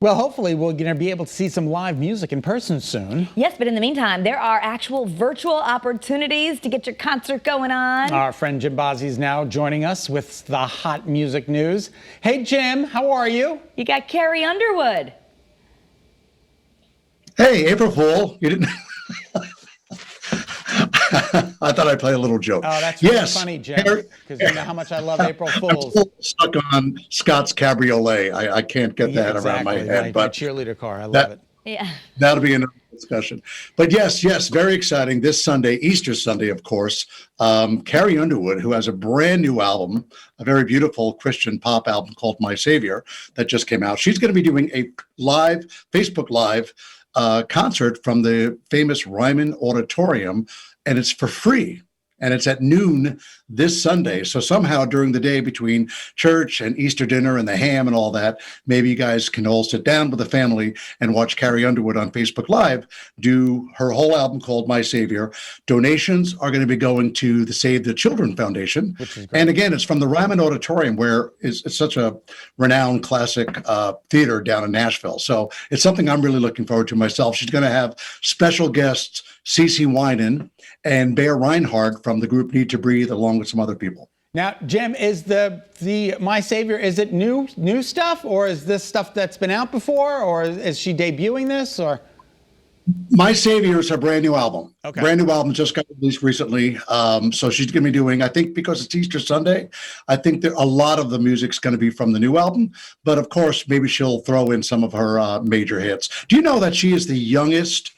Well, hopefully we're going to be able to see some live music in person soon. Yes, but in the meantime, there are actual virtual opportunities to get your concert going on. Our friend Jim Bozzi is now joining us with the hot music news. Hey, Jim, how are you? You got Carrie Underwood. Hey, April Fool. You didn't. I thought I'd play a little joke. Oh, that's really funny, Jim, because you know how much I love April Fools. I'm still stuck on Scott's Cabriolet. I can't get that around my head. My cheerleader car. I love it. Yeah. That'll be another discussion. But yes, very exciting. This Sunday, Easter Sunday, of course, Carrie Underwood, who has a brand new album, a very beautiful Christian pop album called My Savior that just came out. She's going to be doing a Facebook Live concert from the famous Ryman Auditorium, and it's for free. And it's at noon this Sunday. So somehow during the day between church and Easter dinner and the ham and all that, maybe you guys can all sit down with the family and watch Carrie Underwood on Facebook Live do her whole album called My Savior. Donations are going to be going to the Save the Children Foundation. And again, it's from the Ryman Auditorium, where it's such a renowned classic theater down in Nashville. So it's something I'm really looking forward to myself. She's going to have special guests, CeCe Winan and Bear Reinhardt from the group Need to Breathe, along with some other people. Now, Jim, is the My Savior, is it new stuff, or is this stuff that's been out before, or is she debuting this, or? My Savior is her brand new album. Okay. Brand new album, just got released recently. So she's going to be doing, I think because it's Easter Sunday, I think that a lot of the music's going to be from the new album. But of course, maybe she'll throw in some of her major hits. Do you know that she is the youngest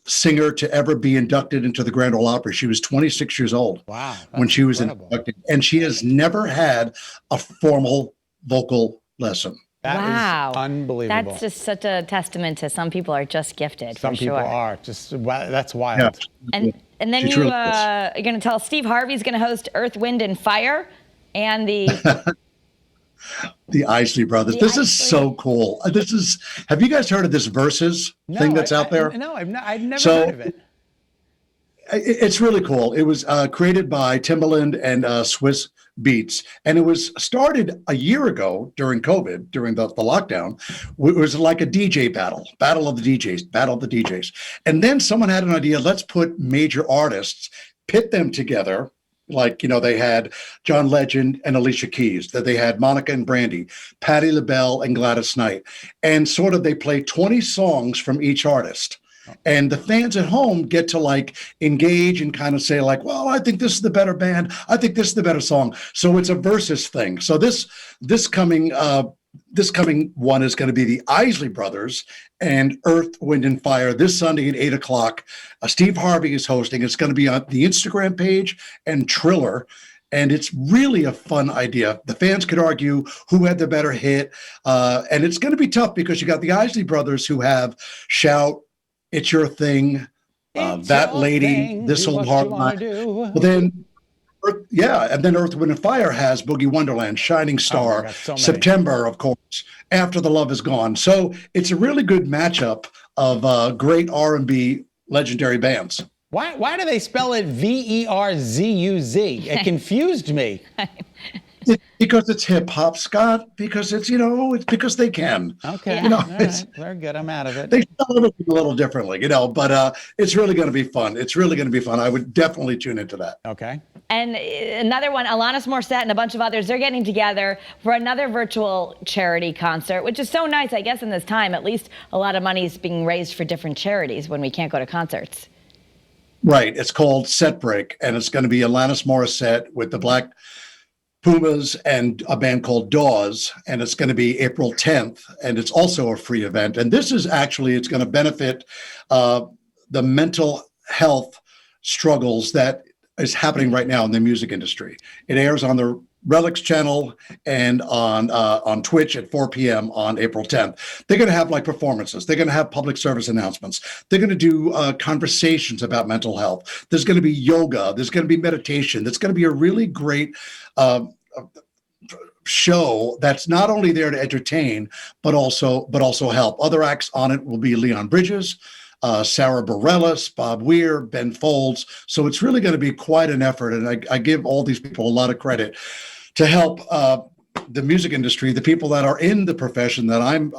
singer to ever be inducted into the Grand Ole Opry? She was 26 years old. Wow, when she was incredible. inducted, and she has never had a formal vocal lesson. That is unbelievable. That's just such a testament to some people are just gifted. Some people are just, that's wild. Yeah. And then you're going to tell Steve Harvey's going to host Earth, Wind, and Fire, and the the Isley Brothers. This is so cool. Have you guys heard of this Versus thing that's out there? No, I've never heard of it. It's really cool. It was created by Timbaland and Swiss Beats, and it was started a year ago during COVID, during the lockdown. It was like a DJ battle of the DJs. And then someone had an idea, let's put major artists, pit them together. Like, they had John Legend and Alicia Keys, that they had Monica and Brandy, Patti LaBelle and Gladys Knight. And sort of they play 20 songs from each artist. And the fans at home get to engage and kind of say well, I think this is the better band. I think this is the better song. So it's a versus thing. So this coming one is going to be the Isley Brothers and Earth, Wind, and Fire this Sunday at 8:00. Steve Harvey is hosting. It's going to be on the Instagram page and Triller. And it's really a fun idea. The fans could argue who had the better hit. And it's going to be tough because you got the Isley Brothers who have Shout, It's Your Thing, That Lady, thing. This Whole Hard Night. But then, and then Earth, Wind, and Fire has Boogie Wonderland, Shining Star, September, of course, After the Love Is Gone. So it's a really good matchup of great R&B legendary bands. Why do they spell it Verzuz? It confused me. Because it's hip hop, Scott. Because it's it's because they can. Okay, all right. Very good. I'm out of it. They spell it a little differently, but it's really going to be fun. It's really going to be fun. I would definitely tune into that. Okay. And another one, Alanis Morissette and a bunch of others, they're getting together for another virtual charity concert, which is so nice. I guess in this time, at least a lot of money is being raised for different charities when we can't go to concerts. Right. It's called Set Break, and it's going to be Alanis Morissette with the Black Pumas and a band called Dawes, and it's going to be April 10th, and it's also a free event. And this is it's going to benefit the mental health struggles that is happening right now in the music industry. It airs on the Relics channel and on Twitch at 4 p.m. on April 10th. They're going to have performances. They're going to have public service announcements. They're going to do conversations about mental health. There's going to be yoga. There's going to be meditation. There's going to be a really great show that's not only there to entertain, but also help. Other acts on it will be Leon Bridges, Sarah Bareilles, Bob Weir, Ben Folds. So it's really going to be quite an effort. And I give all these people a lot of credit to help the music industry, the people that are in the profession that I'm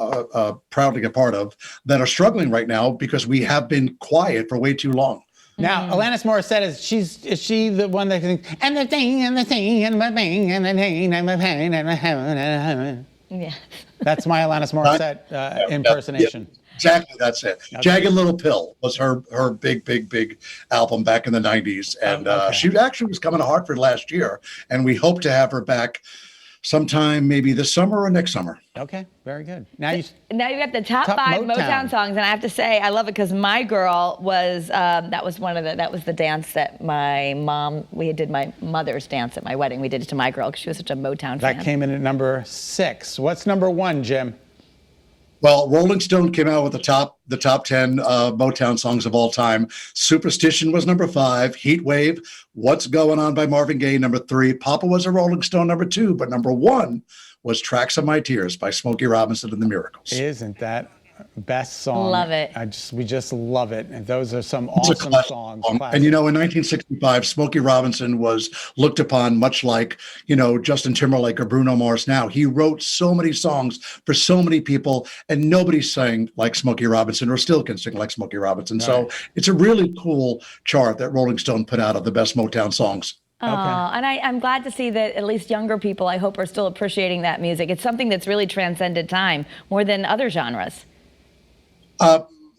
proud to be a part of, that are struggling right now because we have been quiet for way too long. Now, Alanis Morissette is she the one that can sing, and the thing and the thing and the thing and the thing and the pain and the heaven. Yeah. That's my Alanis Morissette impersonation. Yeah, exactly, that's it. Okay. Jagged Little Pill was her big album back in the 90s. And she actually was coming to Hartford last year, and we hope to have her back sometime maybe this summer or next summer. Okay, very good. Now you got the top 5 Motown songs, and I have to say I love it because My Girl was that was the dance that we did my mother's dance at my wedding. We did it to My Girl because she was such a Motown fan. That came in at number 6. What's number 1, Jim? Well, Rolling Stone came out with the top 10 Motown songs of all time. Superstition was number 5. Heat Wave, What's Going On by Marvin Gaye, number 3. Papa was a Rolling Stone, number 2. But number 1 was Tracks of My Tears by Smokey Robinson and the Miracles. Isn't that best song? Love it. We just love it. And those are some awesome songs. And you know, in 1965, Smokey Robinson was looked upon much like, you know, Justin Timberlake or Bruno Mars now. He wrote so many songs for so many people, and nobody sang like Smokey Robinson or still can sing like Smokey Robinson. Right. So it's a really cool chart that Rolling Stone put out of the best Motown songs. Okay. And I'm glad to see that at least younger people, I hope, are still appreciating that music. It's something that's really transcended time more than other genres.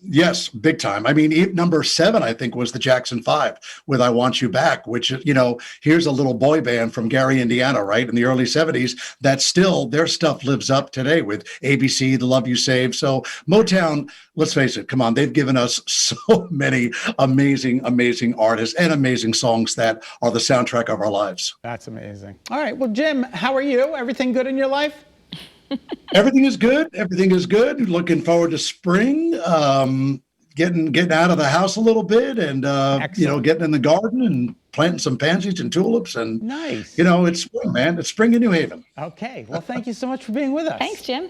Yes, big time. I mean, number 7, I think, was the Jackson 5 with I Want You Back, which, you know, here's a little boy band from Gary, Indiana, right, in the early 70s, that still, their stuff lives up today with ABC, The Love You Save. So Motown, let's face it, come on, they've given us so many amazing, amazing artists and amazing songs that are the soundtrack of our lives. That's amazing. All right, well, Jim, how are you? Everything good in your life? Everything is good. Everything is good. Looking forward to spring. Getting out of the house a little bit, and you know, getting in the garden and planting some pansies and tulips. And nice. You know, it's spring, man. It's spring in New Haven. Okay. Well, thank you so much for being with us. Thanks, Jim.